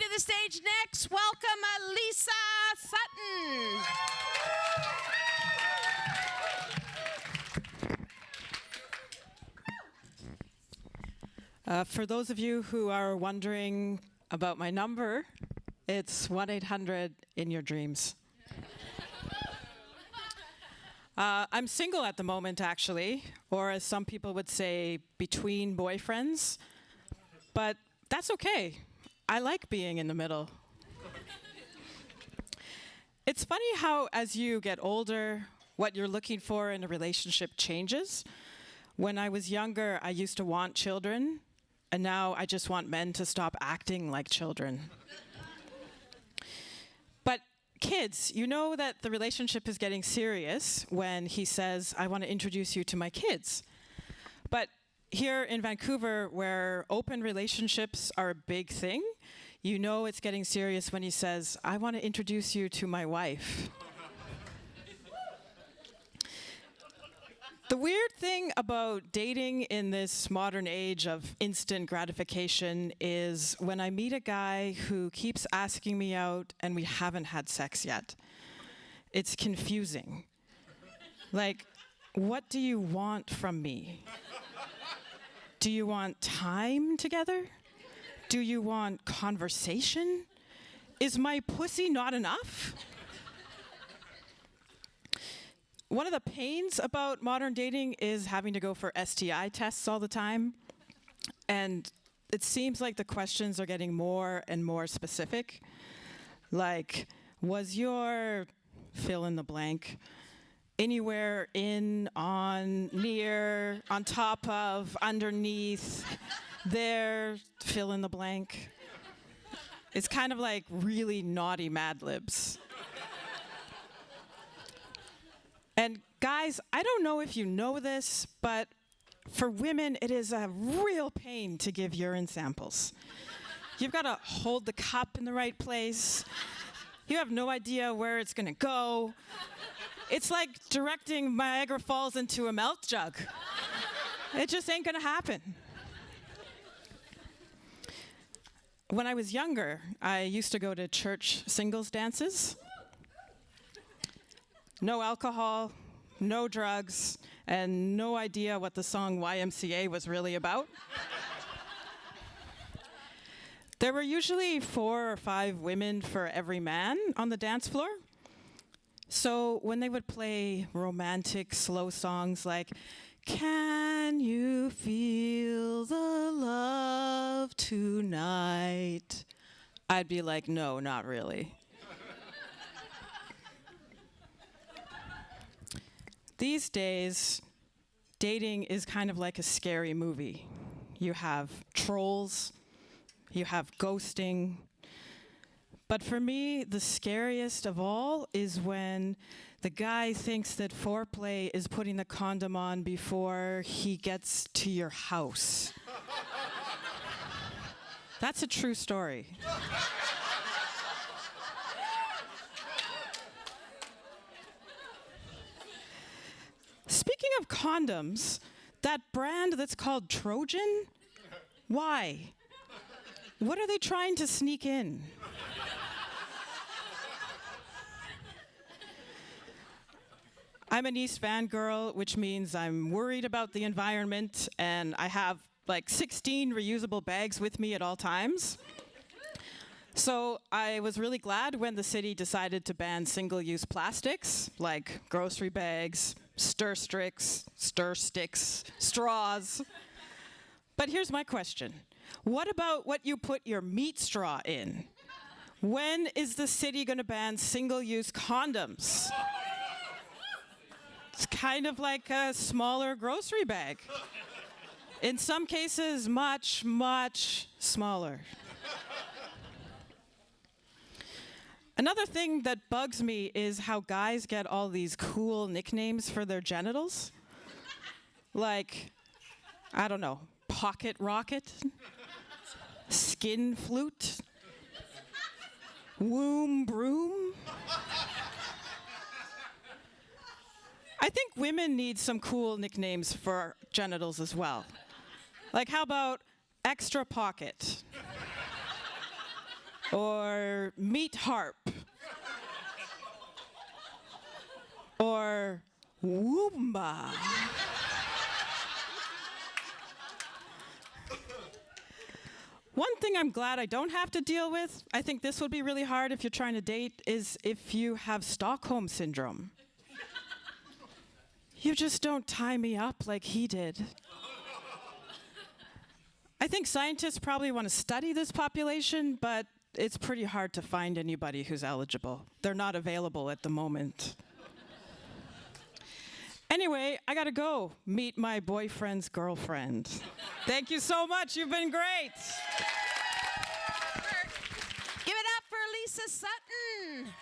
to the stage next, welcome Alessa Sutton. For those of you who are wondering about my number, it's 1-800 in your dreams. I'm single at the moment, actually, or as some people would say, between boyfriends. But that's okay. I like being in the middle. It's funny how, as you get older, what you're looking for in a relationship changes. When I was younger, I used to want children, and now I just want men to stop acting like children. But kids, you know that the relationship is getting serious when he says, I want to introduce you to my kids. But here in Vancouver, where open relationships are a big thing, you know it's getting serious when he says, I want to introduce you to my wife. The weird thing about dating in this modern age of instant gratification is when I meet a guy who keeps asking me out and we haven't had sex yet. It's confusing. Like, what do you want from me? Do you want time together? Do you want conversation? Is my pussy not enough? One of the pains about modern dating is having to go for STI tests all the time. And it seems like the questions are getting more and more specific. Like, was your fill in the blank anywhere in, on, near, on top of, underneath, there, fill in the blank? It's kind of like really naughty Mad Libs. And guys, I don't know if you know this, but for women, it is a real pain to give urine samples. You've got to hold the cup in the right place. You have no idea where it's going to go. It's like directing Niagara Falls into a milk jug. It just ain't going to happen. When I was younger, I used to go to church singles dances. No alcohol, no drugs, and no idea what the song YMCA was really about. There were usually 4 or 5 women for every man on the dance floor. So when they would play romantic, slow songs like, Can you feel the love tonight? I'd be like, no, not really. These days, dating is kind of like a scary movie. You have trolls, you have ghosting. But for me, the scariest of all is when the guy thinks that foreplay is putting the condom on before he gets to your house. That's a true story. Speaking of condoms, that brand that's called Trojan, why? What are they trying to sneak in? I'm an East Van girl, which means I'm worried about the environment, and I have like 16 reusable bags with me at all times. So I was really glad when the city decided to ban single-use plastics, like grocery bags, stir sticks, straws. But here's my question. What about what you put your meat straw in? When is the city going to ban single-use condoms? It's kind of like a smaller grocery bag. In some cases, much, much smaller. Another thing that bugs me is how guys get all these cool nicknames for their genitals. Like, I don't know, pocket rocket, skin flute, womb broom. I think women need some cool nicknames for genitals as well. Like, how about extra pocket? or meat harp, or Woomba. One thing I'm glad I don't have to deal with, I think this would be really hard if you're trying to date, is if you have Stockholm Syndrome. You just don't tie me up like he did. I think scientists probably want to study this population, but it's pretty hard to find anybody who's eligible. They're not available at the moment. Anyway, I gotta go meet my boyfriend's girlfriend. Thank you so much, you've been great. Give it up for Alessa Sutton.